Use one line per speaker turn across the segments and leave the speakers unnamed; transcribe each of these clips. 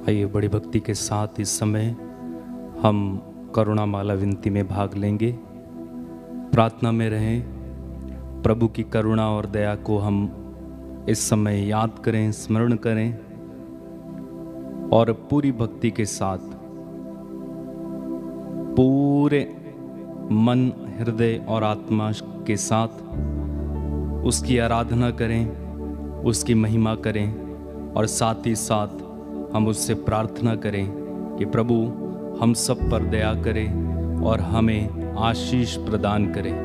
आइए बड़ी भक्ति के साथ इस समय हम करुणा माला विनती में भाग लेंगे। प्रार्थना में रहें, प्रभु की करुणा और दया को हम इस समय याद करें, स्मरण करें और पूरी भक्ति के साथ पूरे मन, हृदय और आत्मा के साथ उसकी आराधना करें, उसकी महिमा करें और साथ ही साथ हम उससे प्रार्थना करें कि प्रभु हम सब पर दया करें और हमें आशीष प्रदान करें।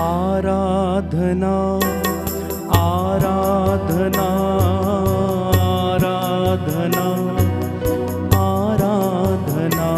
आराधना आराधना आराधना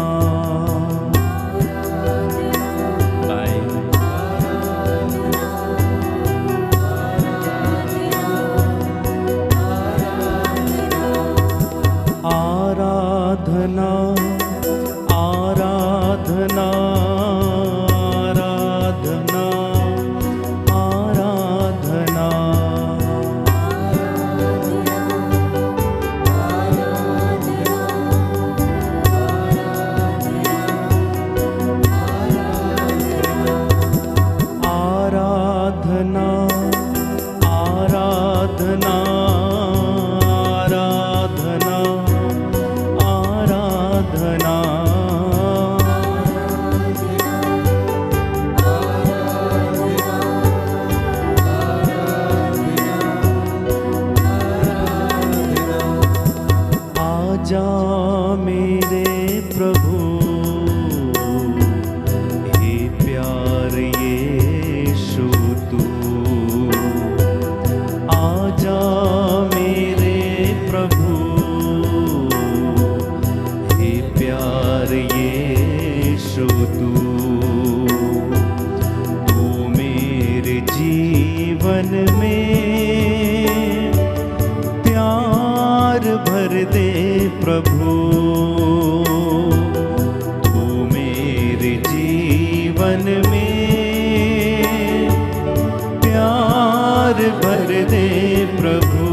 आराधना आराधना आजा मेरे प्रभु हे प्यार यीशु तू, आजा मेरे प्रभु हे प्यार यीशु तू, तू मेरे जीवन में प्यार भर दे प्रभु, तू मेरे जीवन में प्यार भर दे प्रभु।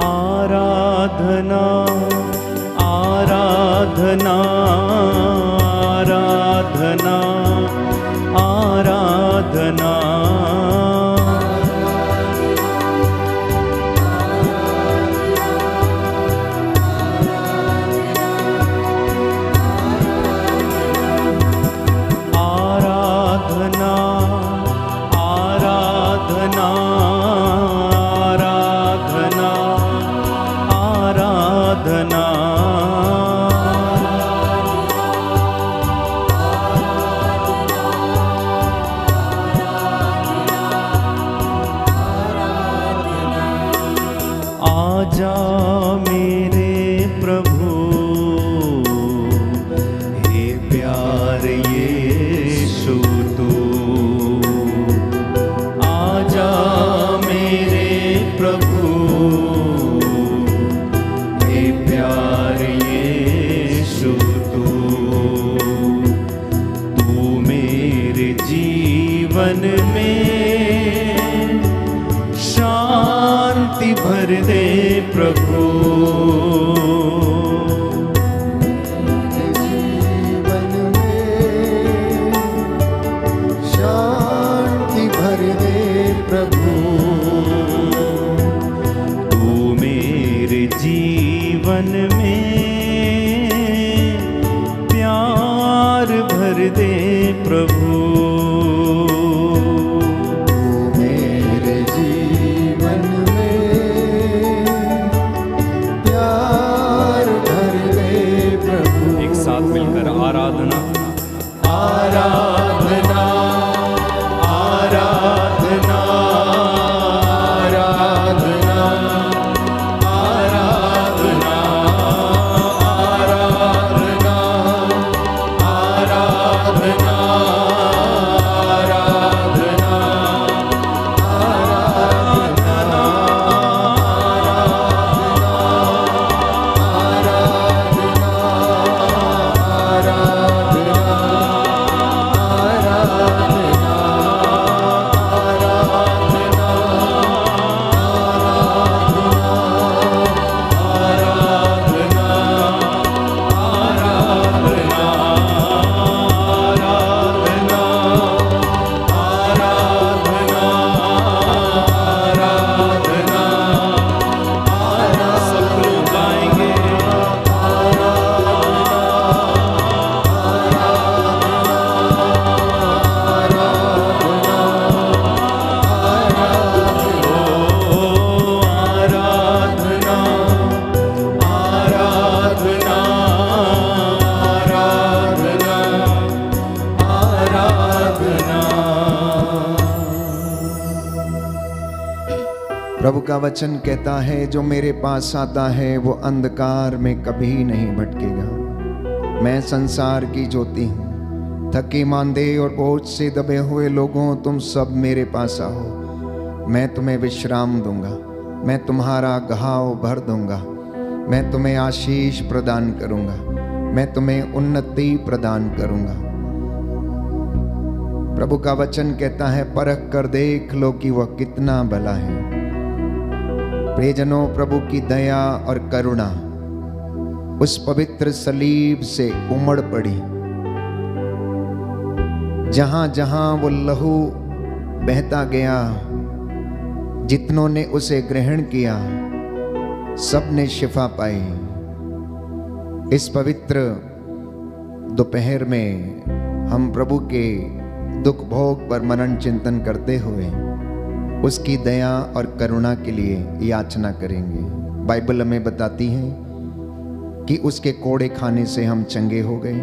आराधना आराधना आराधना आराधना आजा मेरे प्रभु हे प्यार यीशु तू, आजा मेरे प्रभु हे प्यार यीशु तू, तू मेरे जीवन में शांति भर दे प्रभु,
जीवन में शांति भर दे प्रभु,
तू मेरे जीवन में प्यार भर दे प्रभु, आराधना
आराधना आराधना आराधना आराधना प्रभु का वचन कहता है, जो मेरे पास आता है वो अंधकार में कभी नहीं भटकेगा। मैं संसार की ज्योति हूँ। थके मांदे और बोझ से दबे हुए लोगों, तुम सब मेरे पास आओ, मैं तुम्हें विश्राम दूंगा। मैं तुम्हारा घाव भर दूंगा। मैं तुम्हें आशीष प्रदान करूंगा। मैं तुम्हें उन्नति प्रदान करूंगा। प्रभु का वचन कहता है, परख कर देख लो कि वह कितना भला है। प्रियजनों, प्रभु की दया और करुणा उस पवित्र सलीब से उमड़ पड़ी। जहां जहां वो लहू बहता गया, जितनों ने उसे ग्रहण किया, सब ने शिफा पाई। इस पवित्र दोपहर में हम प्रभु के दुख भोग पर मनन चिंतन करते हुए उसकी दया और करुणा के लिए याचना करेंगे। बाइबल हमें बताती है कि उसके कोड़े खाने से हम चंगे हो गए,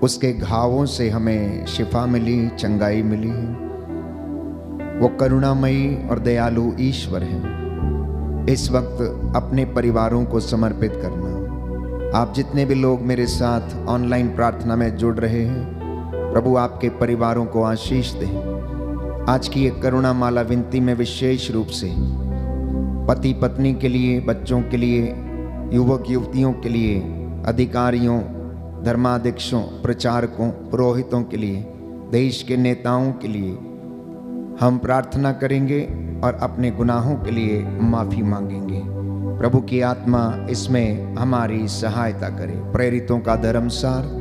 उसके घावों से हमें शिफा मिली, चंगाई मिली है। वो करुणामयी और दयालु ईश्वर है। इस वक्त अपने परिवारों को समर्पित करना। आप जितने भी लोग मेरे साथ ऑनलाइन प्रार्थना में जुड़ रहे हैं, प्रभु आपके परिवारों को आशीष दे। आज की एक करुणा माला विनती में विशेष रूप से पति पत्नी के लिए, बच्चों के लिए, युवक युवतियों के लिए, अधिकारियों, धर्माध्यक्षों, प्रचारकों, पुरोहितों के लिए, देश के नेताओं के लिए हम प्रार्थना करेंगे और अपने गुनाहों के लिए माफी मांगेंगे। प्रभु की आत्मा इसमें हमारी सहायता करे। प्रेरितों का धर्मसार।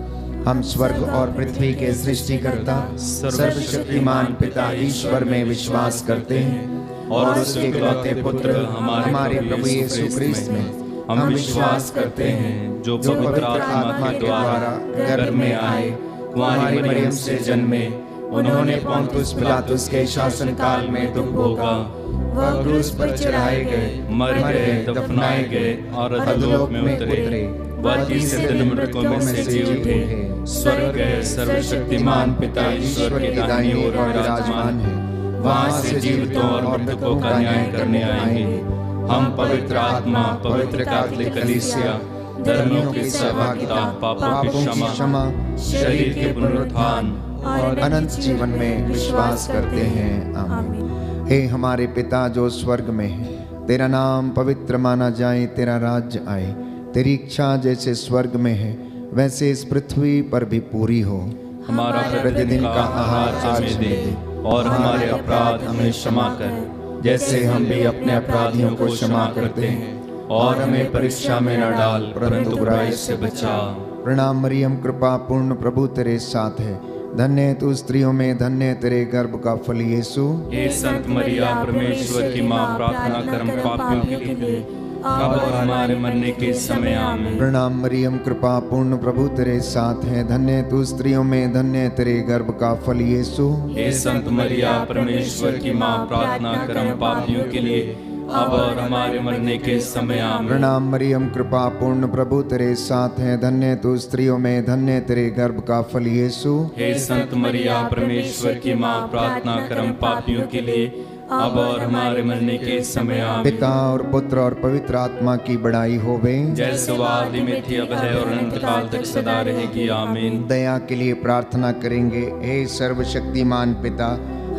हम स्वर्ग और पृथ्वी के सृष्टिकर्ता सर्वशक्तिमान पिता ईश्वर में विश्वास करते हैं और उसके इकलौते पुत्र हमारे प्रभु यीशु क्रिस्त में हम विश्वास करते हैं, जो पवित्र आत्मा के द्वारा गर्भ में आए, कुंवारी मरियम से जन्मे, उन्होंने पोंतुस पिलातुस के शासन काल में दुख भोगा, वह क्रूस पर चढ़ाए गए, मर गए, दफनाए गए और अधोलोक में उतरे, वह तीसरे दिन मृतकों में से जी उठे, स्वर्ग गए, सर्वशक्तिमान पिता ईश्वर के दाहिनी ओर विराजमान है, वहां से जीवितों और मृतकों का न्याय करने आएंगे। हम पवित्र आत्मा, पवित्र कैथोलिक कलीसिया, धर्मियों की सहभागिता, पापों की क्षमा, शरीर के पुनरुत्थान और अनंत जीवन में विश्वास करते हैं। आमीन। हे हमारे पिता जो स्वर्ग में है, तेरा नाम पवित्र माना जाए, तेरा राज्य आए, तेरी इच्छा जैसे स्वर्ग में है वैसे इस पृथ्वी पर भी पूरी हो।
हमारा प्रतिदिन का आहार आज दे, और हमारे अपराध हमें क्षमा कर, जैसे हम भी अपने अपराधियों को क्षमा करते हैं, और हमें परीक्षा में न डाल, परंतु बुराई से बचा।
प्रणाम मरियम, कृपा पूर्ण, प्रभु तेरे साथ है, धन्य तू स्त्रियों में, धन्य तेरे गर्भ का फल यीशु।
हे संत मरिया, परमेश्वर की माँ, प्रार्थना कर हम पापियों के लिए अब और हमारे मरने के समय आमीन।
प्रणाम मरियम, कृपा पूर्ण, प्रभु तेरे साथ है, धन्य तू स्त्रियों में, धन्य तेरे गर्भ का फल यीशु।
हे संत मरिया, परमेश्वर की माँ, प्रार्थना कर हम पापियों के लिए अब और हमारे मरने के समय आमीन।
प्रणाम मरियम, कृपा पूर्ण, प्रभु तेरे साथ है, धन्य तू स्त्रियों में, धन्य तेरे गर्भ का फल यीशु।
हे संत मरिया, परमेश्वर की माँ, प्रार्थना कर हम पापियों के लिए अब और हमारे मरने के समय आमीन।
पिता और पुत्र और पवित्र आत्मा की बड़ाई होवे,
जैसे आदि में थी, अब है और अनंत काल तक सदा रहेगी। आमीन।
दया के लिए प्रार्थना करेंगे। हे सर्वशक्तिमान पिता,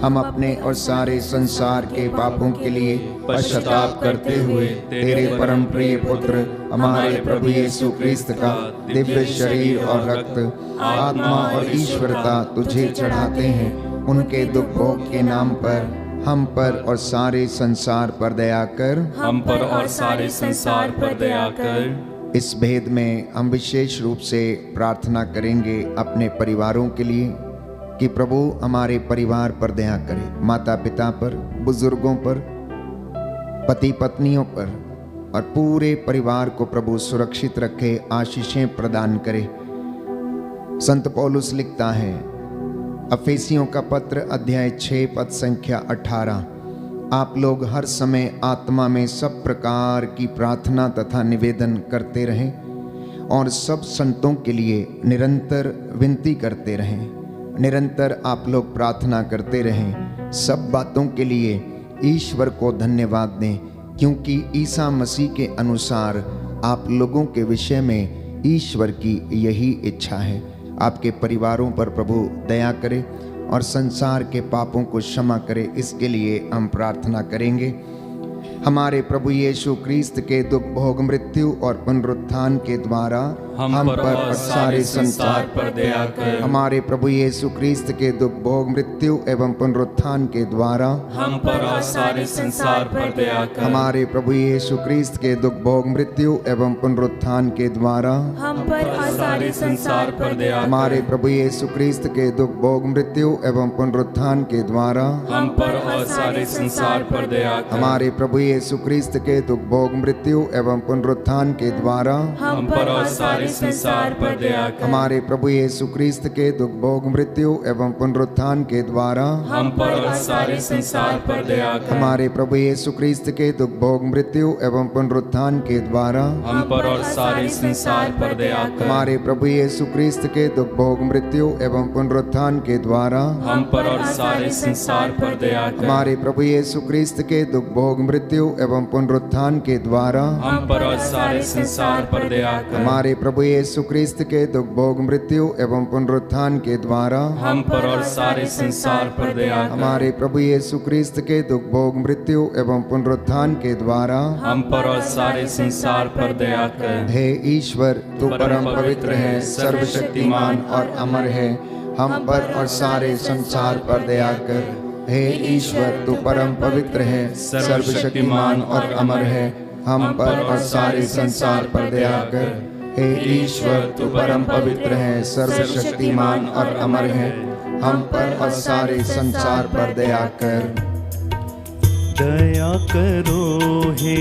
हम अपने और सारे संसार के पापों के लिए पश्चाताप करते हुए तेरे परम प्रिय पुत्र हमारे प्रभु यीशु क्रिस्त का दिव्य शरीर और रक्त, आत्मा और ईश्वरता तुझे चढ़ाते हैं। उनके दुख भोग के नाम पर हम पर और सारे संसार पर दया कर।
हम पर और सारे संसार पर दया कर।
इस भेद में हम विशेष रूप से प्रार्थना करेंगे अपने परिवारों के लिए कि प्रभु हमारे परिवार पर दया करे, माता पिता पर, बुजुर्गों पर, पति पत्नियों पर और पूरे परिवार को प्रभु सुरक्षित रखे, आशीषें प्रदान करे। संत पौलुस लिखता है, अफेसियों का पत्र अध्याय 6 पद संख्या 18, आप लोग हर समय आत्मा में सब प्रकार की प्रार्थना तथा निवेदन करते रहें और सब संतों के लिए निरंतर विनती करते रहें। निरंतर आप लोग प्रार्थना करते रहें, सब बातों के लिए ईश्वर को धन्यवाद दें, क्योंकि ईसा मसीह के अनुसार आप लोगों के विषय में ईश्वर की यही इच्छा है। आपके परिवारों पर प्रभु दया करे और संसार के पापों को क्षमा करे, इसके लिए हम प्रार्थना करेंगे। हमारे प्रभु यीशु क्रिस्त के दुख, भोग, मृत्यु और पुनरुत्थान के द्वारा हम पर और सारे संसार पर दया कर। हमारे प्रभु यीशु क्रिस्त के दुख, भोग, मृत्यु एवं पुनरुत्थान के द्वारा
हम पर और सारे संसार पर दया कर।
हमारे प्रभु यीशु क्रिस्त के दुख, भोग, मृत्यु एवं पुनरुत्थान के द्वारा
हम पर और सारे संसार पर दया कर।
हमारे प्रभु यीशु क्रिस्त के दुख, भोग, मृत्यु एवं पुनरुत्थान के द्वारा
हम पर और सारे संसार पर दया कर।
हमारे प्रभु यीशु क्रिस्त के दुख, भोग, मृत्यु एवं पुनरुत्थान के द्वारा
हम पर और सारे संसार पर दया कर।
हमारे प्रभु यीशु क्रिस्त के दुख, भोग, मृत्यु एवं पुनरुत्थान के द्वारा
हम पर और सारे संसार पर दया कर।
हमारे प्रभु यीशु क्रिस्त के दुख, भोग, मृत्यु एवं पुनरुत्थान के द्वारा
हम पर और सारे संसार पर दया कर।
हमारे प्रभु यीशु क्रिस्त के दुख, भोग, मृत्यु एवं पुनरुत्थान के द्वारा
हम पर और सारे संसार पर दया कर।
हमारे प्रभु यीशु क्रिस्त के दुख, भोग, मृत्यु एवं पुनरुत्थान के द्वारा
हम पर और सारे संसार पर दया कर।
हमारे प्रभु यीशु क्रिस्त के दुख, भोग, मृत्यु एवं पुनरुत्थान के द्वारा
हम पर और सारे संसार पर दया कर।
हमारे प्रभु यीशु क्रिस्त के दुख, भोग, मृत्यु एवं पुनरुत्थान के द्वारा
हम पर और सारे संसार पर दया कर।
हे ईश्वर, तू परम पवित्र है, सर्वशक्तिमान और अमर है, हम पर और सारे संसार पर दया कर। हे ईश्वर, तू परम पवित्र है, सर्वशक्तिमान और अमर है, हम पर और सारे संसार पर दया कर। हे ईश्वर, तू परम पवित्र है, सर्वशक्तिमान और अमर है, हम पर और सारे संसार पर दया कर।
दया करो हे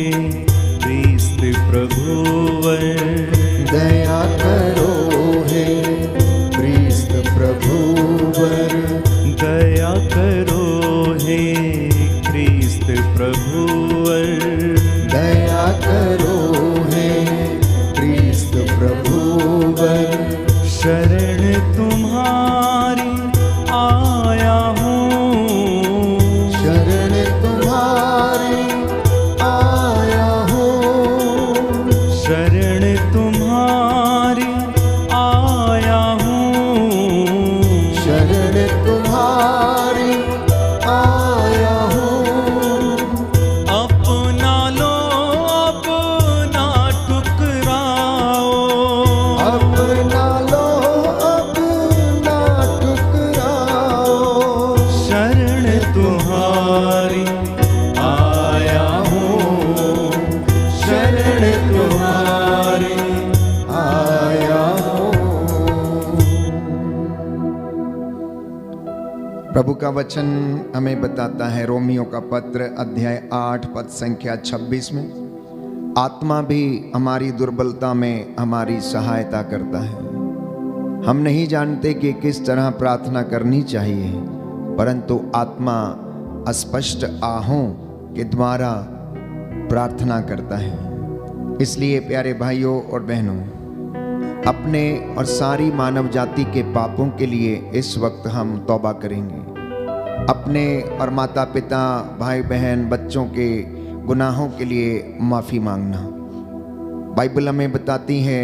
क्रिस्त प्रभुवर,
दया करो हे क्रिस्त प्रभुवर,
दया करो हे क्रिस्त प्रभुवर,
दया करो हे क्रिस्त प्रभुवर।
शरण तुम्हारी आया हूँ,
शरण तुम्हारी आया हूँ,
शरण तुम्हारी आया हूँ,
शरण तुम्हारी आया हूँ।
अपना लो अपना ठुकराओ,
अपना लो अपना ठुकराओ,
शरण तुम्हारी आया हूँ,
शरण तुम्हारी आया हूँ। प्रभु का वचन हमें बताता है रोमियो का पत्र अध्याय 8 पद संख्या 26 में, आत्मा भी हमारी दुर्बलता में हमारी सहायता करता है। हम नहीं जानते कि किस तरह प्रार्थना करनी चाहिए, परंतु आत्मा अस्पष्ट आहों के द्वारा प्रार्थना करता है। इसलिए प्यारे भाइयों और बहनों, अपने और सारी मानव जाति के पापों के लिए इस वक्त हम तौबा करेंगे। अपने और माता पिता, भाई बहन, बच्चों के गुनाहों के लिए माफ़ी मांगना। बाइबल हमें बताती है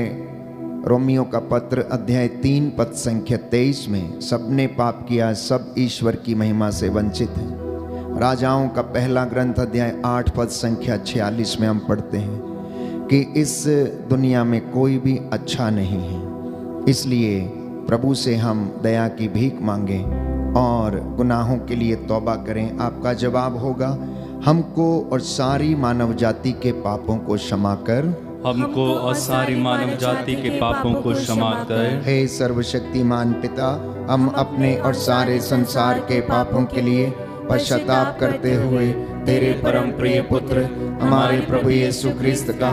रोमियो का पत्र अध्याय 3 पद संख्या 23 में, सबने पाप किया, सब ईश्वर की महिमा से वंचित हैं। राजाओं का पहला ग्रंथ अध्याय 8 पद संख्या 46 में हम पढ़ते हैं कि इस दुनिया में कोई भी अच्छा नहीं है। इसलिए प्रभु से हम दया की भीख मांगें और गुनाहों के लिए तौबा करें। आपका जवाब होगा, हमको और सारी मानव जाति के पापों को क्षमा कर,
हमको और सारी मानव जाति के पापों को क्षमा कर।
हे सर्वशक्तिमान पिता, हम अपने और सारे संसार के पापों के लिए पश्चाताप करते हुए तेरे परम प्रिय पुत्र हमारे प्रभु यीशु क्रिस्त का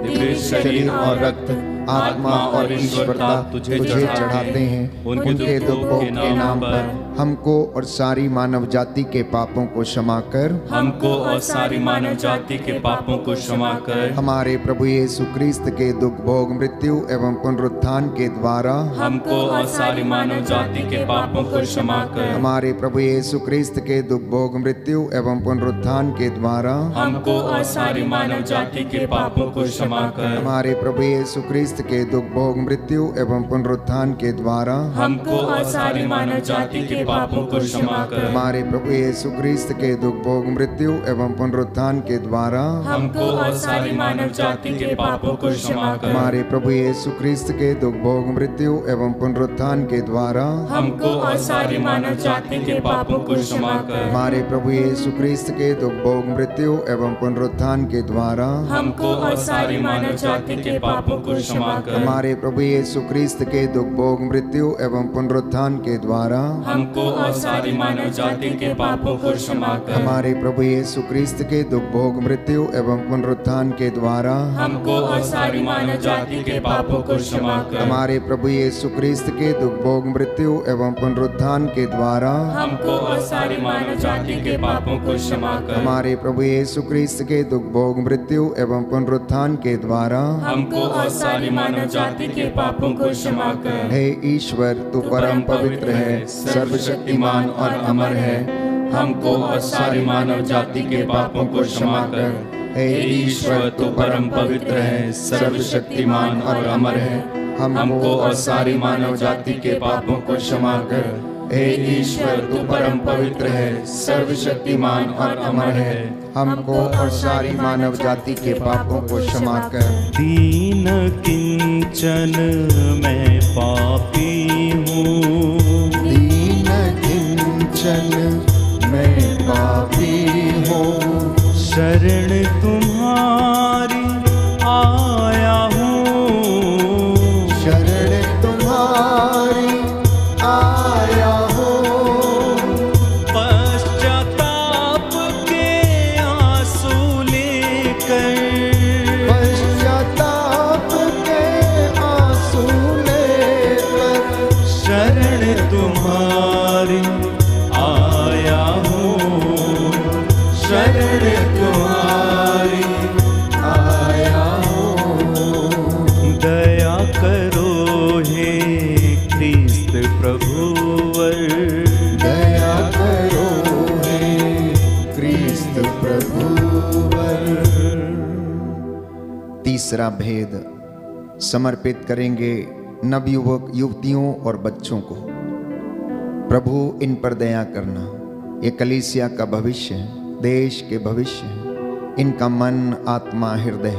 दिव्य शरीर और रक्त आत्मा और ईश्वरता तुझे चढ़ाते हैं। उनके दुखों के नाम पर हमको और सारी मानव जाति के पापों को क्षमा कर,
हमको और सारी मानव जाति के पापों को क्षमा कर।
हमारे प्रभु यीशु क्रिस्त के दुख भोग मृत्यु एवं पुनरुत्थान के द्वारा
हमको और सारी मानव जाति के पापों को क्षमा कर।
हमारे प्रभु यीशु क्रिस्त के दुख भोग मृत्यु एवं पुनरुत्थान के द्वारा
हमको और सारी मानव जाति के पापों को क्षमा कर।
हमारे प्रभु यीशु क्रिस्त के दुख भोग मृत्यु एवं पुनरुत्थान के द्वारा
हमको और सारी मानव जाति के पापों को क्षमा कर।
हमारे प्रभु यीशु क्रिस्त के दुख भोग मृत्यु एवं पुनरुत्थान के द्वारा
हमको और सारी मानव जाति के पापों को क्षमा कर।
हमारे प्रभु यीशु क्रिस्त के दुख भोग मृत्यु एवं पुनरुत्थान के द्वारा
हमको और सारी मानव जाति के पापों को क्षमा कर।
हमारे प्रभु यीशु क्रिस्त के दुख भोग मृत्यु एवं पुनरुत्थान के द्वारा
हमको और सारी मानव जाति के पापों को क्षमा कर।
हमारे प्रभु यीशु क्रिस्त के दुख भोग मृत्यु एवं पुनरुत्थान के द्वारा
हमको और सारी मानव जाति के पापों को क्षमा कर।
हमारे प्रभु यीशु क्रिस्त के दुख भोग मृत्यु एवं पुनरुत्थान के द्वारा
हमको और सारी मानव जाति के पापों को क्षमा कर।
हमारे प्रभु यीशु क्रिस्त के दुख भोग मृत्यु एवं पुनरुत्थान के द्वारा
हमको और सारी मानव जाति के पापों को क्षमा कर।
हमारे प्रभु यीशु क्रिस्त के दुख भोग मृत्यु एवं पुनरुत्थान के द्वारा
हमको और सारी मानव जाति के पापों को क्षमा कर।
हे ईश्वर, तू परम पवित्र है, सर्वशक्तिमान और अमर है।
हमको और सारी मानव जाति के पापों को क्षमा कर।
हे
ईश्वर, तू परम पवित्र है, सर्वशक्तिमान और अमर है। हमको और सारी मानव जाति के पापों को क्षमा कर। हे ईश्वर, तू परम पवित्र है, सर्वशक्तिमान और अमर है।
हमको और सारी मानव जाति के पापों को क्षमा कर।
दीन किंचन मैं पापी हूँ,
दीन किंचन मैं पापी हूँ,
शरण तुम्हारी आया हूँ,
शरण तुम्हारी आया हूँ।
पश्चाताप के आंसू लेकर,
पश्चाताप के आंसू लेकर,
शरण तुम्हारी आया हूँ, शरण तुम्हारी
आया हूँ।
दया करो हे क्रिस्त प्रभुवर,
दया करो हे क्रिस्त प्रभुवर। तीसरा भेद समर्पित करेंगे नवयुवक युवतियों और बच्चों को। प्रभु इन पर दया करना। ये कलीसिया का भविष्य है, देश के भविष्य है। इनका मन, आत्मा, हृदय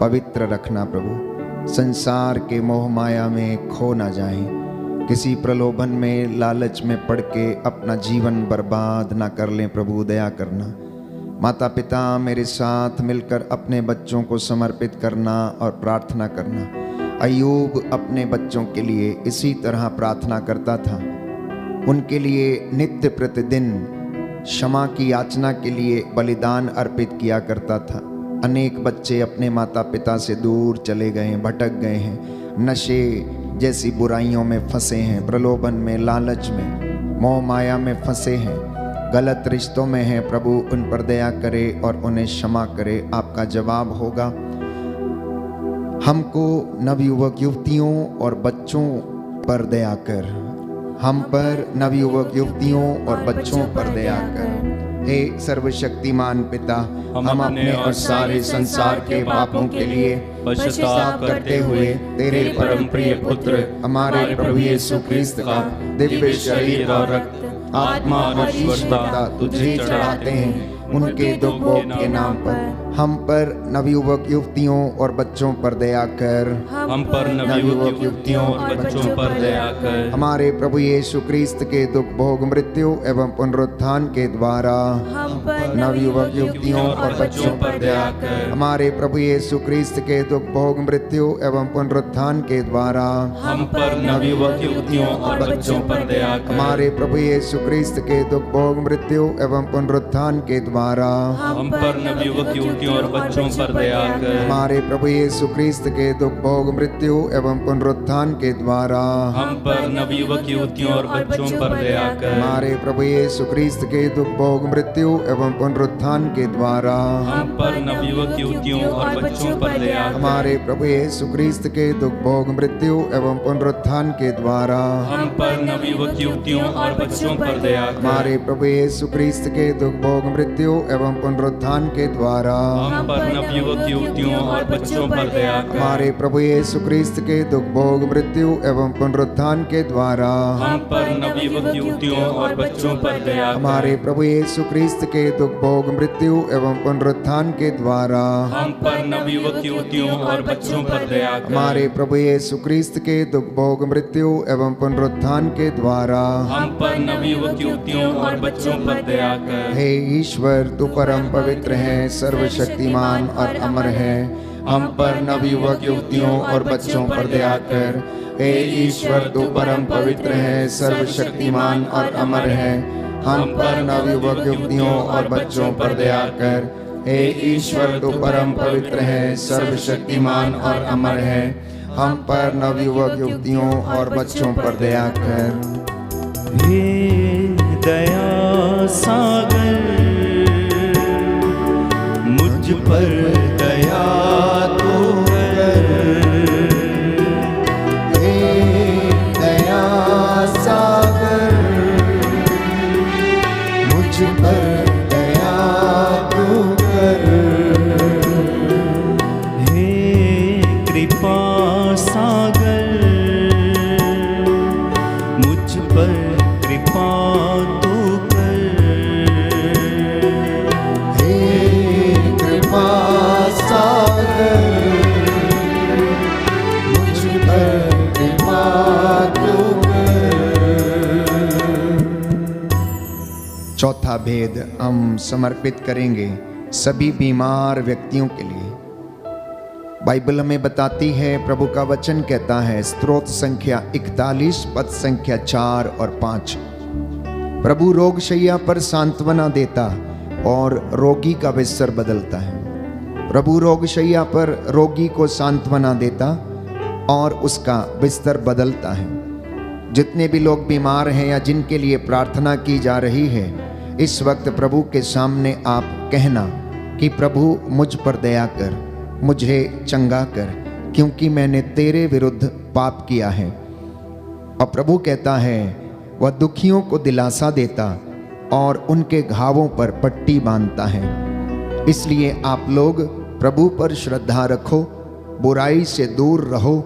पवित्र रखना प्रभु। संसार के मोह माया में खो ना जाएं, किसी प्रलोभन में, लालच में पड़ के अपना जीवन बर्बाद ना कर लें। प्रभु दया करना। माता पिता मेरे साथ मिलकर अपने बच्चों को समर्पित करना और प्रार्थना करना। अय्यूब अपने बच्चों के लिए इसी तरह प्रार्थना करता था। उनके लिए नित्य प्रतिदिन क्षमा की याचना के लिए बलिदान अर्पित किया करता था। अनेक बच्चे अपने माता पिता से दूर चले गए हैं, भटक गए हैं, नशे जैसी बुराइयों में फंसे हैं, प्रलोभन में, लालच में, मोह माया में फंसे हैं, गलत रिश्तों में हैं। प्रभु उन पर दया करे और उन्हें क्षमा करे। आपका जवाब होगा, हमको नवयुवक युवतियों और बच्चों पर दया कर। हम पर नवयुवक युवतियों और बच्चों पर दया कर। हे सर्वशक्तिमान पिता, हम अपने और सारे संसार के पापों के लिए पश्चाताप करते हुए तेरे परम प्रिय पुत्र हमारे प्रभु यीशु क्रिस्त का दिव्य शरीर और रक्त, आत्मा और ईश्वरता तुझे चढ़ाते हैं। उनके दुख भोग के नाम पर हम पर नवयुवक युवतियों और बच्चों पर दया कर।
हम पर नवयुवक युवतियों और बच्चों पर दया कर।
हमारे प्रभु यीशु क्रिस्त के दुख भोग मृत्यु एवं पुनरुत्थान के द्वारा
हम पर
नवयुवक युवतियों और बच्चों पर दया कर। हमारे प्रभु यीशु क्रिस्त के दुख भोग मृत्यु एवं पुनरुत्थान के द्वारा
हम पर नवयुवक युवतियों और बच्चों पर दया कर।
हमारे प्रभु यीशु क्रिस्त के दुख भोग मृत्यु एवं पुनरुत्थान के द्वारा
हम पर नवयुवक युवतियों युवतियों और बच्चों पर दया कर।
हमारे प्रभु यीशु क्रिस्त के दुख भोग मृत्यु एवं पुनरुत्थान के द्वारा
हम पर नवयुवक युवतियों और बच्चों पर दया कर।
हमारे प्रभु यीशु क्रिस्त के दुख भोग मृत्यु एवं पुनरुत्थान के द्वारा
हम पर नवयुवक युवतियों और बच्चों पर दया कर।
हमारे प्रभु यीशु क्रिस्त के दुख भोग मृत्यु एवं पुनरुत्थान के द्वारा
हम पर नवयुवक युवतियों और बच्चों पर दया कर।
हमारे प्रभु यीशु क्रिस्त के दुख भोग मृत्यु एवं पुनरुत्थान के द्वारा
हम पर नवयुवक युवतियों और बच्चों पर दया कर।
हमारे प्रभु यीशु क्रिस्त के दुख भोग मृत्यु एवं पुनरुत्थान के द्वारा
हम पर नवयुवक युवतियों और बच्चों पर दया कर।
हमारे प्रभु यीशु क्रिस्त के दुख भोग मृत्यु एवं पुनरुत्थान के द्वारा
हम पर नवयुवक युवतियों और बच्चों पर दया कर।
हमारे प्रभु यीशु क्रिस्त के दुख भोग मृत्यु एवं पुनरुत्थान के द्वारा
हम पर नवयुवक युवतियों और बच्चों पर दया कर।
हे ईश्वर, तू परम पवित्र है, सर्वशक्तिमान और अमर है। हम पर नवयुवक युवतियों और बच्चों पर दया कर। हे ईश्वर, तू परम पवित्र है, सर्वशक्तिमान और अमर है। हम पर नवयुवक युवतियों और बच्चों पर दया कर। हे ईश्वर, तू परम पवित्र है, सर्वशक्तिमान और अमर है। हम पर नवयुवक युवतियों और बच्चों पर दया कर।
हे दया सागर, मुझ पर दया तो कर।
हे दया सागर, मुझ पर दया तू कर।
हे कृपा सागर, मुझ पर कृपा तू कर।
हे कृपा सागर, मुझ पर कृपा तू कर। चौथा भेद हम समर्पित करेंगे सभी बीमार व्यक्तियों के लिए। बाइबल हमें बताती है, प्रभु का वचन कहता है, स्तोत्र संख्या 41 पद संख्या 4 और 5, प्रभु रोगशैया पर सांत्वना देता और रोगी का बिस्तर बदलता है। प्रभु रोगशैया पर रोगी को सांत्वना देता और उसका बिस्तर बदलता है। जितने भी लोग बीमार हैं या जिनके लिए प्रार्थना की जा रही है, इस वक्त प्रभु के सामने आप कहना कि प्रभु मुझ पर दया कर, मुझे चंगा कर, क्योंकि मैंने तेरे विरुद्ध पाप किया है। और प्रभु कहता है, वह दुखियों को दिलासा देता और उनके घावों पर पट्टी बांधता है। इसलिए आप लोग प्रभु पर श्रद्धा रखो, बुराई से दूर रहो,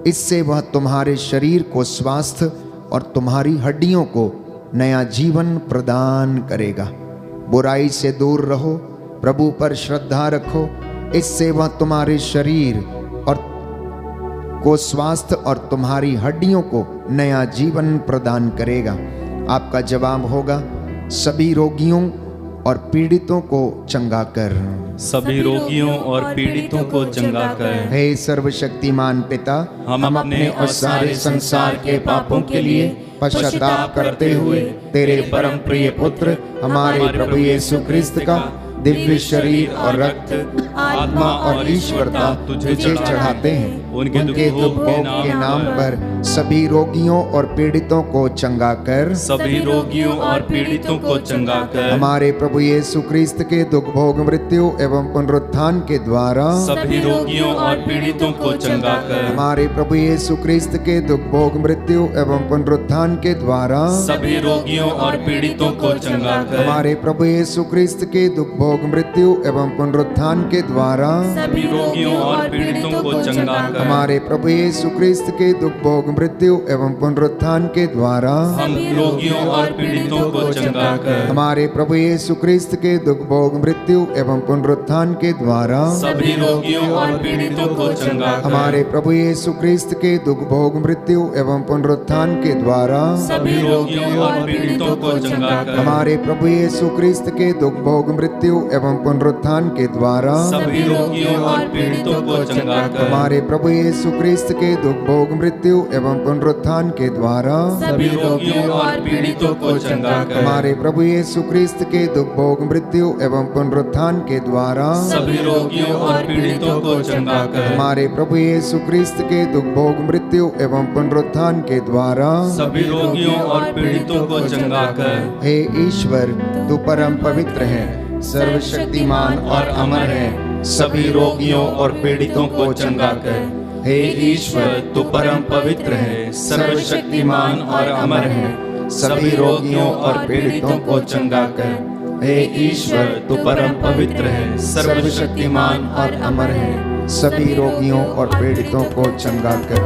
इससे वह तुम्हारे शरीर को स्वास्थ्य और तुम्हारी हड्डियों को नया जीवन प्रदान करेगा। बुराई से दूर रहो, प्रभु पर श्रद्धा रखो, इससे वह तुम्हारे शरीर और को स्वास्थ्य और तुम्हारी हड्डियों को नया जीवन प्रदान करेगा। आपका जवाब होगा, सभी रोगियों और पीड़ितों को चंगा कर।
सभी रोगियों और पीड़ितों को चंगा कर।
हे सर्वशक्तिमान पिता,
हम अपने
और सारे संसार के पापों के लिए पश्चाताप करते हुए तेरे परम प्रिय पुत्र हमारे प्रभु यीशु क्रिस्त का दिव्य शरीर और रक्त, आत्मा और ईश्वरता तुझे चढ़ाते हैं। उनके दुख भोग के नाम पर सभी रोगियों और पीड़ितों को चंगा कर।
सभी रोगियों और पीड़ितों को चंगा कर।
हमारे प्रभु यीशु क्रिस्त के दुख भोग मृत्यु एवं पुनरुत्थान के द्वारा
सभी रोगियों और पीड़ितों को चंगा कर।
हमारे प्रभु यीशु क्रिस्त के दुख भोग मृत्यु एवं पुनरुत्थान के द्वारा
सभी रोगियों और पीड़ितों को चंगा कर।
हमारे प्रभु यीशु क्रिस्त के दुख भोग मृत्यु एवं पुनरुत्थान के द्वारा
सभी रोगियों और पीड़ितों को चंगा कर।
हमारे प्रभु यीशु क्रिस्त के दुख भोग मृत्यु एवं पुनरुत्थान के द्वारा
हम रोगियों और पीड़ितों को चंगा कर।
हमारे प्रभु यीशु क्रिस्त के दुख भोग मृत्यु एवं पुनरुत्थान के द्वारा
सभी रोगियों और पीड़ितों को चंगा कर।
हमारे प्रभु यीशु क्रिस्त के दुख भोग मृत्यु एवं पुनरुत्थान के द्वारा
सभी रोगियों और पीड़ितों को चंगा कर।
हमारे प्रभु यीशु क्रिस्त के दुख भोग मृत्यु एवं पुनरुत्थान के द्वारा
सभी रोगियों और पीड़ितों को चंगा कर।
हमारे प्रभु यीशु क्रिस्त के दुख भोग मृत्यु एवं पुनरुत्थान के द्वारा
सभी रोगियों और पीड़ितों को चंगा कर।
हमारे प्रभु यीशु क्रिस्त के दुख भोग मृत्यु एवं पुनरुत्थान के द्वारा
सभी रोगियों और पीड़ितों को चंगा कर।
हमारे प्रभु यीशु क्रिस्त के दुख भोग मृत्यु एवं पुनरुत्थान के द्वारा
सभी रोगियों और पीड़ितों को चंगा कर।
हे ईश्वर, तू परम पवित्र है, सर्वशक्तिमान और अमर है,
सभी रोगियों और पीड़ितों को चंगा कर। हे ईश्वर, तू परम पवित्र है, सर्वशक्तिमान और अमर है, सभी रोगियों और पीड़ितों को चंगा कर। हे ईश्वर, तू परम पवित्र है, सर्वशक्तिमान और अमर है,
सभी रोगियों और पीड़ितों को चंगा कर।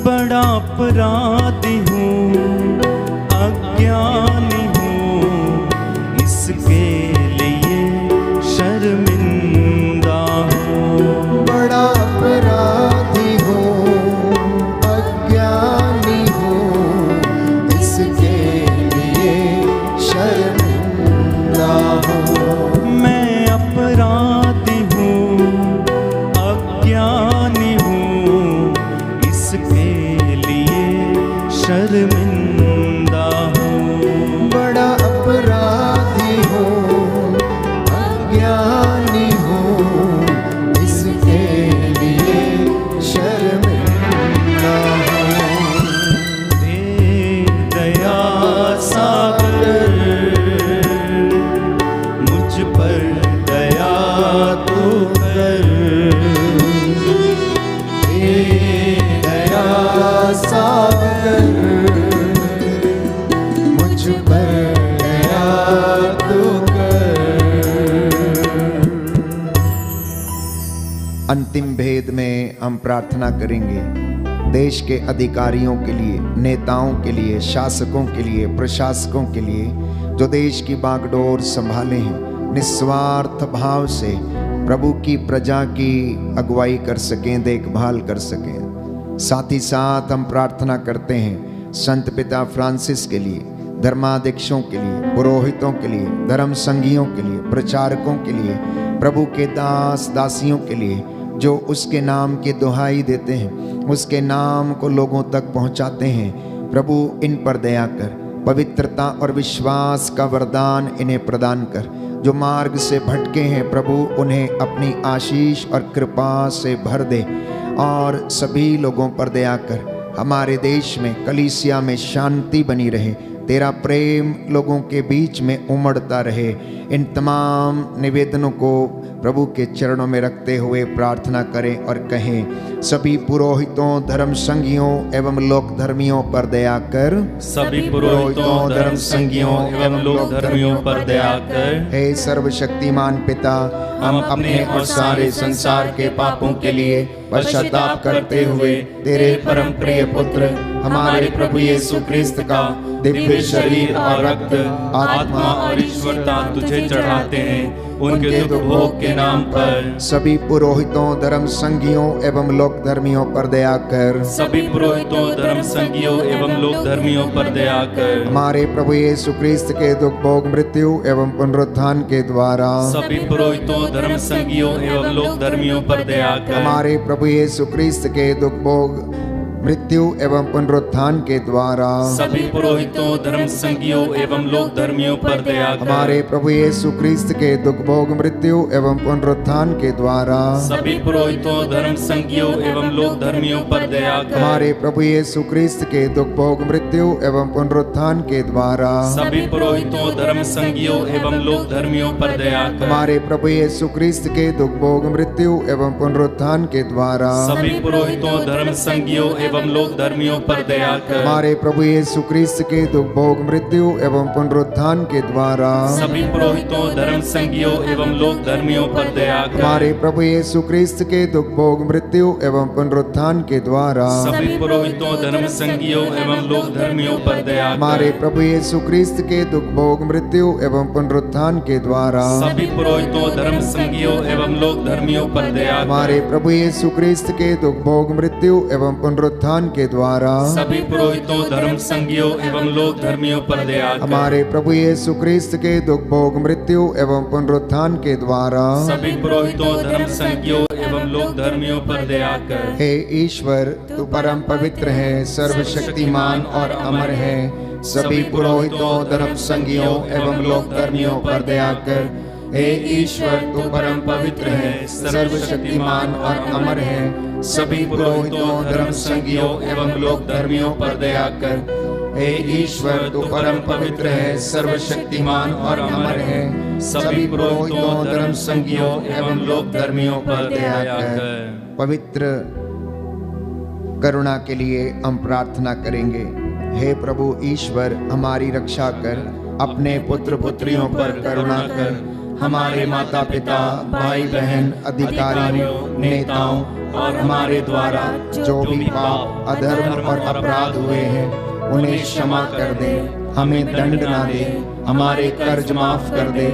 बड़ा अपराधी हूँ, अज्ञानी हूँ, इसके लिए शर्मिंदा हूँ।
बड़ा अपराधी हूँ, अज्ञानी हूँ, इसके लिए शर्मिंदा हूँ।
मैं अपराधी हूँ, अज्ञानी हूँ, इसके लिए शर्मिंदा हूँ।
बड़ा अपराधी हूँ, अज्ञानी हूँ, इसके लिए शर्मिंदा हूँ।
हे दया सागर, मुझ पर दया तू कर।
हे दया सागर, मुझ पर दया तू कर। अंतिम भेद में हम प्रार्थना करेंगे देश के अधिकारियों के लिए, नेताओं के लिए, शासकों के लिए, प्रशासकों के लिए, जो देश की बागडोर संभाले हैं, निस्वार्थ भाव से प्रभु की प्रजा की अगुवाई कर सकें, देखभाल कर सकें। साथ ही साथ हम प्रार्थना करते हैं संत पिता फ्रांसिस के लिए, धर्माध्यक्षों के लिए, पुरोहितों के लिए, धर्म संघियों के लिए, प्रचारकों के लिए, प्रभु के दास दासियों के लिए, जो उसके नाम की दुहाई देते हैं, उसके नाम को लोगों तक पहुंचाते हैं। प्रभु इन पर दया कर, पवित्रता और विश्वास का वरदान इन्हें प्रदान कर। जो मार्ग से भटके हैं प्रभु, उन्हें अपनी आशीष और कृपा से भर दे और सभी लोगों पर दया कर। हमारे देश में, कलीसिया में शांति बनी रहे, तेरा प्रेम लोगों के बीच में उमड़ता रहे। इन तमाम निवेदनों को प्रभु के चरणों में रखते हुए प्रार्थना करें और कहें, सभी पुरोहितों, धर्म संघियों एवं लोक धर्मियों पर दया कर।
सभी पुरोहितों, धर्म संघियों एवं लोक धर्मियों पर दया कर।
हे सर्वशक्तिमान पिता,
हम अपने और सारे संसार के पापों के लिए पश्चाताप करते हुए तेरे परम प्रिय पुत्र हमारे प्रभु यीशु क्रिस्त का दिव्य शरीर और रक्त, आत्मा और ईश्वरता तुझे चढ़ाते हैं। उनके दुख भोग के नाम पर
सभी पुरोहितों, धर्म संघियों एवं लोक धर्मियों पर दया कर।
सभी पुरोहितों, धर्म संघियों एवं लोक धर्मियों पर दया कर।
हमारे प्रभु यीशु क्रिस्त के दुख भोग मृत्यु एवं पुनरुत्थान के द्वारा
सभी पुरोहितों, धर्म संघियों एवं लोक धर्मियों पर दया कर।
हमारे प्रभु यीशु क्रिस्त के दुख भोग मृत्यु एवं पुनरुत्थान के द्वारा
सभी पुरोहितों, धर्म संघियों एवं लोक धर्मियों पर दया कर।
हमारे प्रभु यीशु क्रिस्त के दुख भोग मृत्यु एवं पुनरुत्थान के द्वारा
सभी पुरोहितों, धर्म संघियों एवं लोक धर्मियों पर दया कर।
हमारे प्रभु यीशु क्रिस्त के दुख भोग मृत्यु एवं पुनरुत्थान के द्वारा
सभी पुरोहितों, धर्म संघियों एवं लोक धर्मियों पर दया कर।
हमारे प्रभु यीशु क्रिस्त के दुख भोग मृत्यु एवं पुनरुत्थान के द्वारा
सभी पुरोहितों, धर्म संघियों एवं लोक धर्मियों पर दया कर।
हमारे प्रभु यीशु क्रिस्त के दुख भोग मृत्यु एवं पुनरुत्थान के द्वारा
सभी पुरोहितों, धर्म संघियों एवं लोक धर्मियों पर दया कर।
हमारे प्रभु यीशु क्रिस्त के दुख भोग मृत्यु एवं पुनरुत्थान के द्वारा
सभी पुरोहितों, धर्म संघियों एवं लोक धर्मियों पर दया कर।
हमारे प्रभु यीशु क्रिस्त के दुख भोग मृत्यु एवं पुनरुत्थान के द्वारा
सभी पुरोहितों, धर्म संघियों एवं लोक धर्मियों पर दया कर।
हमारे प्रभु यीशु क्रिस्त के दुख भोग मृत्यु एवं पुनरुत्थान के द्वारा
सभी पुरोहितों, धर्म संघियों एवं लोक धर्मियों पर दया कर।
हमारे प्रभु यीशु क्रिस्त के दुख भोग मृत्यु एवं पुनरुत्थान के द्वारा
सभी पुरोहितों, धर्म संघियों एवं लोक धर्मियों पर दया कर।
हे ईश्वर, तू परम पवित्र है, सर्वशक्तिमान और अमर है। सभी पुरोहितों, धर्म संगियों एवं लोक धर्मियों पर दया कर। हे ईश्वर, तू परम पवित्र है, सर्वशक्तिमान और अमर है। सभी पुरोहितों, धर्म संगियों एवं लोक धर्मियों पर दया कर। हे ईश्वर, तू परम पवित्र है, सर्वशक्तिमान और अमर है। सभी पुरोहितों, धर्म संगियों एवं लोक धर्मियों पर दया कर। पवित्र करुणा के लिए हम प्रार्थना करेंगे। हे प्रभु ईश्वर, हमारी रक्षा कर, अपने पुत्र पुत्रियों पर करुणा कर। हमारे माता पिता, भाई बहन, अधिकारियों, नेताओं और हमारे द्वारा जो भी पाप, अधर्म और अपराध हुए हैं, उन्हें क्षमा कर दे। हमें दंड ना दे, हमारे कर्ज माफ कर दे।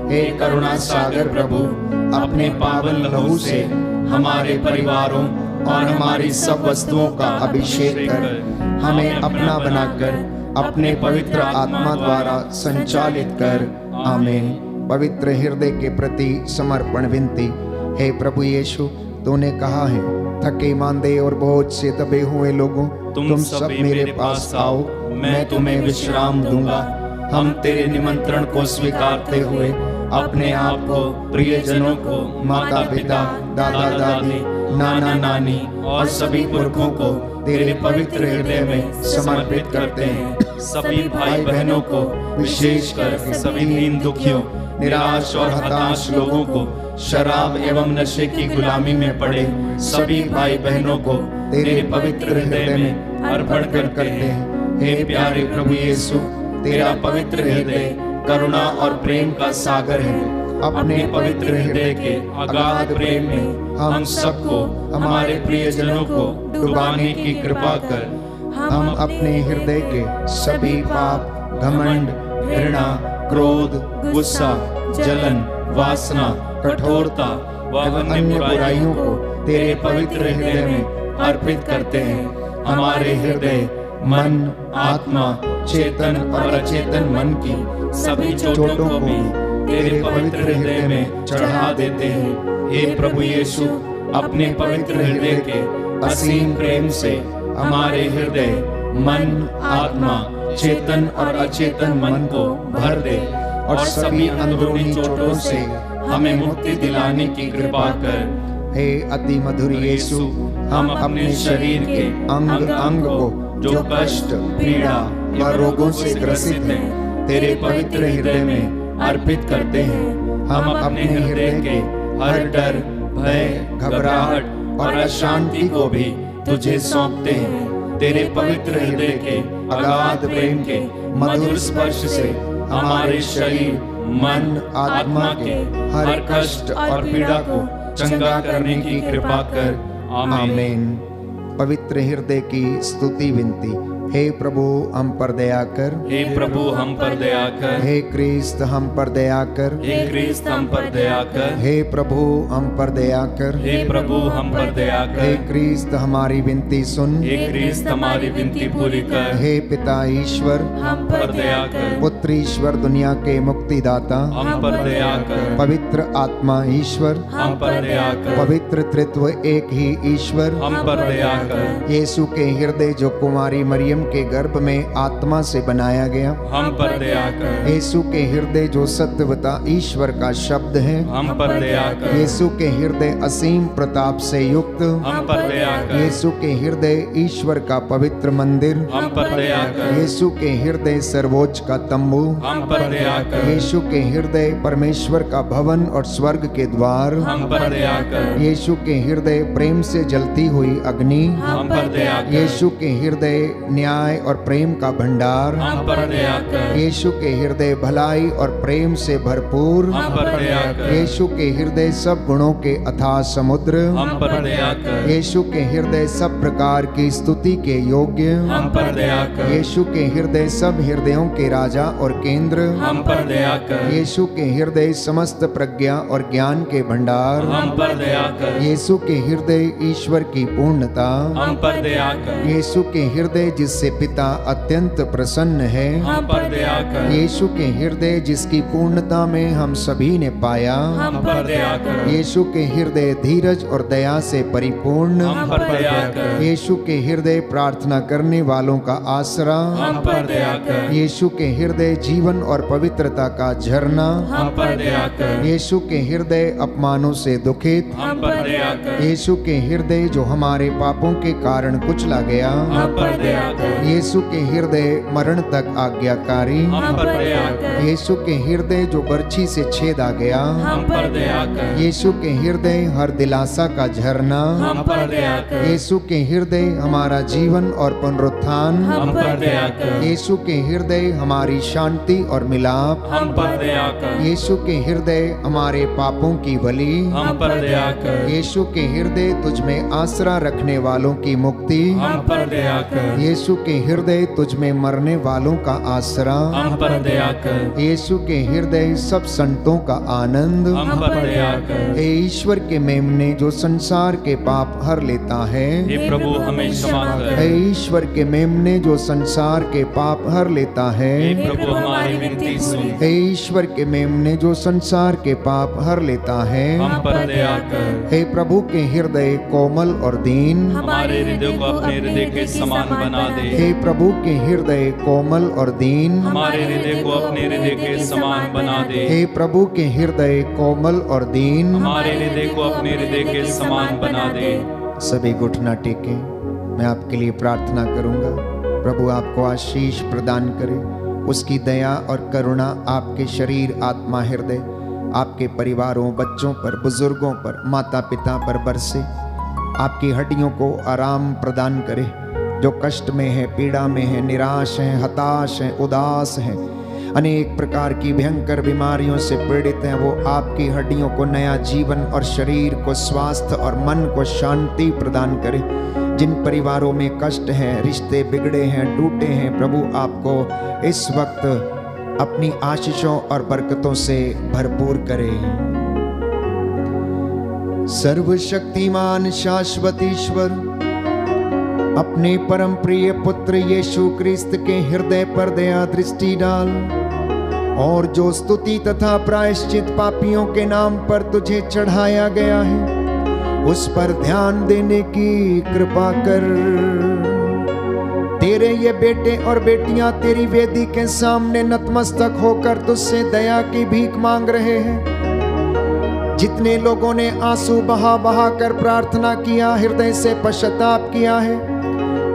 हे करुणा सागर प्रभु, अपने पावन लहू से हमारे परिवारों और हमारी सब वस्तुओं का अभिषेक कर। हमें अपना बनाकर अपने पवित्र आत्मा द्वारा संचालित कर। आमीन। पवित्र हृदय के प्रति समर्पण विनती। हे प्रभु यीशु, तूने कहा है, थके मांदे और बोझ से दबे हुए लोगों, तुम सब मेरे पास आओ, मैं तुम्हें विश्राम दूंगा। हम तेरे निमंत्रण को स्वीकारते हुए अपने आप को, प्रियजनों को, माता पिता, दादा दादी, नाना नानी और सभी पुरखों को तेरे पवित्र हृदय में समर्पित करते हैं। सभी भाई बहनों को, विशेषकर सभी दीन दुखियों, निराश और हताश लोगों को, शराब एवं नशे की गुलामी में पड़े सभी भाई बहनों को तेरे पवित्र हृदय में अर्पण करते हैं। हे प्यारे प्रभु यीशु, तेरा पवित्र हृदय करुणा और प्रेम का सागर है। अपने पवित्र हृदय के अगाध प्रेम में हम सबको, हमारे प्रियजनों को डुबाने की कृपा कर। हम अपने हृदय के सभी पाप, घमंड, घृणा, क्रोध, गुस्सा, जलन, वासना, कठोरता एवं अन्य बुराइयों को तेरे पवित्र हृदय में अर्पित करते हैं। हमारे हृदय, मन, आत्मा, चेतन और अचेतन मन की सभी चोटों को भी तेरे पवित्र हृदय में चढ़ा देते हैं। हे प्रभु यीशु, अपने पवित्र हृदय के असीम प्रेम से हमारे हृदय, मन, आत्मा, चेतन और अचेतन मन को भर दे और सभी अंदरूनी चोटों से हमें मुक्ति दिलाने की कृपा कर। हे अति मधुर यीशु, हम अपने शरीर के अंग अंग को जो कष्ट, पीड़ा व रोगों से ग्रसित हैं, तेरे पवित्र हृदय में अर्पित करते हैं। हम अपने हृदय के हर डर, भय, घबराहट और अशांति को भी तुझे सौंपते हैं। तेरे पवित्र हृदय के अगाध प्रेम के मधुर स्पर्श से हमारे शरीर, मन, आत्मा के हर कष्ट और पीड़ा को चंगा करने की कृपा कर। आमीन। पवित्र हृदय की स्तुति विनती। हे प्रभु, हम पर दया कर।
हे प्रभु, हम पर दया कर।
हे क्रिस्त, हम पर दया कर।
हे क्रिस्त, हम पर दया कर।
हे प्रभु, हम पर दया कर।
हे प्रभु, हम पर दया कर।
हे क्रिस्त, हमारी विनती सुन।
हे क्रिस्त, हमारी विनती पूरी कर।
हे पिता ईश्वर,
हम पर दया कर।
पुत्र ईश्वर, दुनिया के मुक्तिदाता,
हम पर दया कर।
पवित्र आत्मा ईश्वर,
हम पर दया कर।
पवित्र त्रित्व एक ही ईश्वर,
हम पर दया कर।
यीशु के हृदय जो कुमारी मरियम के गर्भ में आत्मा से बनाया गया,
हम पर दया कर।
यीशु के हृदय जो सत्यवता ईश्वर का शब्द है,
हम पर दया कर।
यीशु के हृदय असीम प्रताप से युक्त,
हम पर दया कर।
यीशु के हृदय ईश्वर का पवित्र मंदिर,
हम पर दया कर।
यीशु के हृदय सर्वोच्च का तंबू,
हम पर दया कर।
यीशु के हृदय परमेश्वर का भवन और स्वर्ग के द्वार,
हम पर दया कर।
यीशु के हृदय प्रेम से जलती हुई अग्नि,
हम पर दया कर।
यीशु के हृदय न्याय और प्रेम का भंडार,
हम पर दया कर।
यीशु के हृदय भलाई और प्रेम से भरपूर,
हम पर दया कर।
यीशु के हृदय सब गुणों के अथाह समुद्र,
हम पर दया कर।
यीशु के हृदय सब प्रकार की स्तुति के योग्य,
हम पर दया कर।
यीशु के हृदय सब हृदयों के राजा और केंद्र,
हम पर दया कर।
यीशु के हृदय समस्त प्रज्ञा और ज्ञान के भंडार,
हम पर दया कर।
यीशु के हृदय ईश्वर की पूर्णता,
हम पर दया कर।
यीशु के हृदय जिससे पिता अत्यंत प्रसन्न है,
हम पर दया कर।
यीशु के हृदय जिसकी पूर्णता में हम सभी ने पाया,
हम पर दया कर।
यीशु के हृदय धीरज और दया से परिपूर्ण,
हम पर दया कर।
यीशु के हृदय प्रार्थना करने वालों का आसरा,
हम पर दया कर।
यीशु के हृदय जीवन और पवित्रता का झरना,
हम पर दया कर।
यीशु के हृदय अपमानों से दुखित,
हम पर दया कर।
यीशु के हृदय जो हमारे पापों के कारण कुचला गया,
हम पर दया कर।
यीशु के हृदय मरण तक आज्ञाकारी,
हम पर दया कर।
यीशु के हृदय जो बर्छी से छेदा गया,
हम पर दया कर।
यीशु के हृदय हर दिलासा का झरना,
हम पर दया कर।
यीशु के हृदय हमारा जीवन और पुनरुत्थान,
हम पर दया कर।
यीशु के हृदय हमारी शांति और मिलाप,
हम पर दया कर।
यीशु के हृदय हमारे पापों की बलि,
हम पर दया कर।
यीशु के हृदय तुझ में आसरा रखने वालों की मुक्ति,
हम पर दया कर।
यीशु के हृदय तुझ में मरने वालों का आसरा,
हम पर दया कर।
यीशु के हृदय सब संतों का आनंद,
हम पर दया कर।
हे ईश्वर के मेमने जो संसार के पाप हर लेता है,
हे प्रभु हमें क्षमा कर।
हे ईश्वर के मेमने जो संसार के पाप हर लेता है,
हे प्रभु हमारी विनती सुन।
हे ईश्वर के मेमने जो संसार के पाप हर लेता है,
हम पर दया कर।
हे प्रभु के हृदय कोमल और दीन,
हमारे हृदय को अपने हृदय के समान बना दे।
हे प्रभु के हृदय कोमल और दीन,
हमारे हृदय को अपने हृदय के समान बना दे।
हे प्रभु के हृदय कोमल और दीन,
हमारे हृदय को अपने हृदय के समान बना दे।
सभी घुटना टेके, मैं आपके लिए प्रार्थना करूंगा। प्रभु आपको आशीष प्रदान करे, उसकी दया और करुणा आपके शरीर, आत्मा, हृदय, आपके परिवारों, बच्चों पर, बुजुर्गों पर, माता पिता पर बरसे, आपकी हड्डियों को आराम प्रदान करे। जो कष्ट में है, पीड़ा में है, निराश है, हताश है, उदास है, अनेक प्रकार की भयंकर बीमारियों से पीड़ित हैं, वो आपकी हड्डियों को नया जीवन और शरीर को स्वास्थ्य और मन को शांति प्रदान करे। जिन परिवारों में कष्ट है, रिश्ते बिगड़े हैं, टूटे हैं, प्रभु आपको इस वक्त अपनी आशीषों और बरकतों से भरपूर करे। सर्वशक्तिमान शाश्वत ईश्वर, अपने परम प्रिय पुत्र यीशु क्रिस्त के हृदय पर दया दृष्टि डाल, और जो स्तुति तथा प्रायश्चित पापियों के नाम पर तुझे चढ़ाया गया है, उस पर ध्यान देने की कृपा कर। तेरे ये बेटे और बेटियां तेरी वेदी के सामने नतमस्तक होकर तुझसे दया की भीख मांग रहे हैं। जितने लोगों ने आंसू बहा बहा कर प्रार्थना किया, हृदय से पश्चाताप किया है,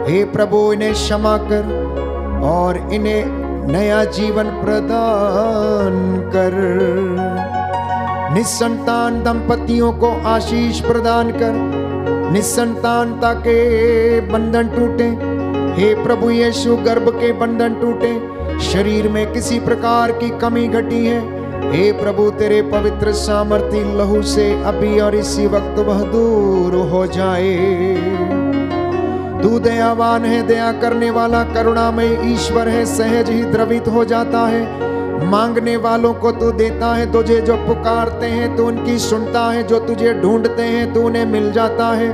हे प्रभु इन्हें क्षमा कर और इन्हें नया जीवन प्रदान कर। निसंतान दंपतियों को आशीष प्रदान कर, निसंतानता के बंधन टूटे। हे प्रभु यीशु, गर्भ के बंधन टूटे, शरीर में किसी प्रकार की कमी घटी है, हे प्रभु तेरे पवित्र सामर्थी लहू से अभी और इसी वक्त वह दूर हो जाए। तू दयावान है, दया करने वाला, करुणामय ईश्वर है, सहज ही द्रवित हो जाता है। मांगने वालों को तू देता है, तुझे जो पुकारते हैं तू उनकी सुनता है, जो तुझे ढूंढते हैं तू उन्हें मिल जाता है।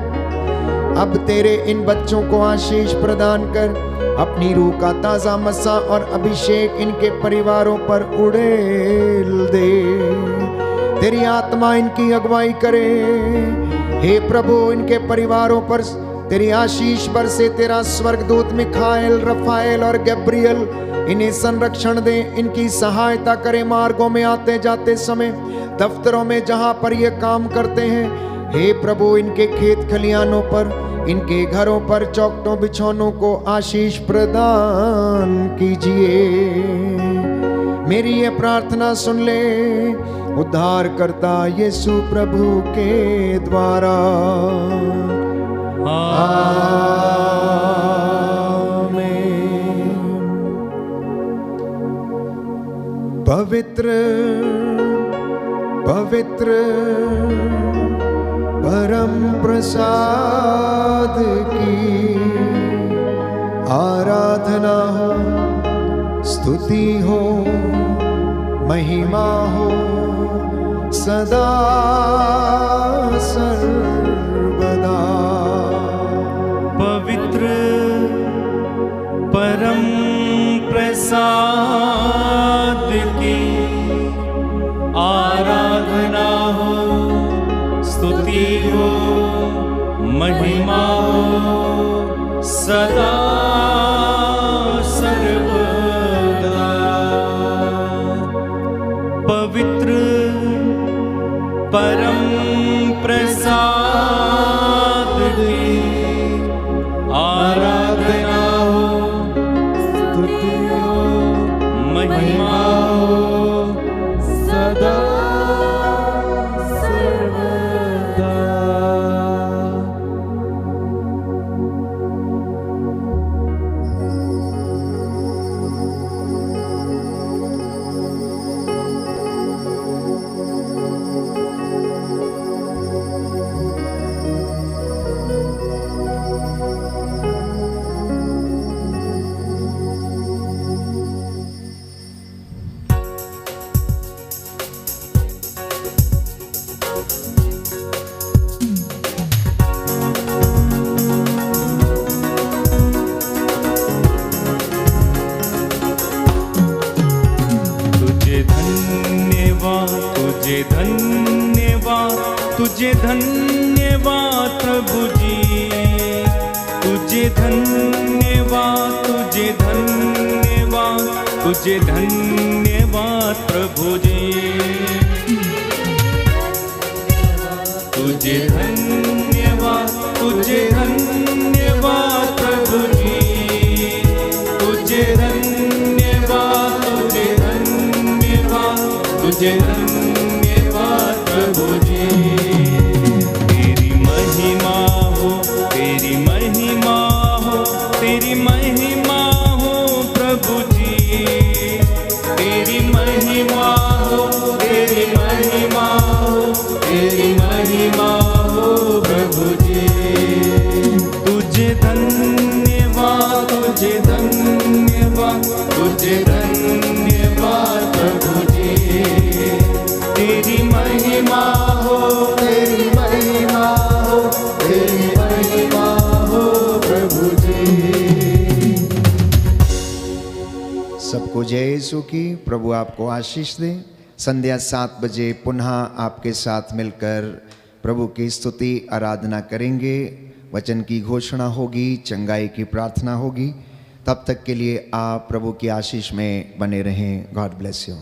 अब तेरे इन बच्चों को आशीष प्रदान कर, अपनी रूह का ताजा मसा और अभिषेक इनके परिवारों पर उड़ेल दे। तेरी आत्मा इनकी अगुवाई करे। हे प्रभु, इनके परिवारों पर तेरी आशीष बरसे। तेरा स्वर्गदूत मिखाएल, रफाएल और गब्रियल इन्हें संरक्षण दे, इनकी सहायता करे मार्गों में आते जाते समय, दफ्तरों में जहां पर ये काम करते हैं। हे प्रभु, इनके खेत खलियानों पर, इनके घरों पर, चौखटों बिछौनों को आशीष प्रदान कीजिए। मेरी ये प्रार्थना सुन ले, उद्धार करता यीशु प्रभु के द्वारा। पवित्र पवित्र परम प्रसाद की आराधना हो, स्तुति हो, महिमा हो सदा सर्वदा।
प्रसाद की आराधना हो, स्तुति हो, महिमा हो सदा सर्वदा। पवित्र परम प्रसाद की आराधना हो, स्तुति हो, महिमा हो सदा सर्वदा। तुझे धन्यवाद, तुझे धन्यवाद प्रभु जी, तुझे धन्यवाद, तुझे धन्यवाद, तुझे धन्यवाद प्रभु जी, तुझे धन्यवाद, तुझे धन्यवाद प्रभु जी, तुझे धन्यवाद, तुझे धन्यवाद, तुझे धन्यवाद प्रभु जी। तेरी महिमा हो, तेरी महिमा हो, तेरी महिमा हो प्रभु जी, तेरी महिमा हो, तेरी महिमा हो, तेरी महिमा हो प्रभु जी। तुझे धन्यवाद, तुझे धन्यवाद, तुझे धन्यवाद प्रभु जी। तेरी महिमा हो, तेरी महिमा हो, तेरी महिमा हो प्रभु जी।
सबको जय यीशु की। प्रभु आपको आशीष दे। संध्या 7 बजे पुनः आपके साथ मिलकर प्रभु की स्तुति आराधना करेंगे। वचन की घोषणा होगी, चंगाई की प्रार्थना होगी। तब तक के लिए आप प्रभु की आशीष में बने रहें। God bless you.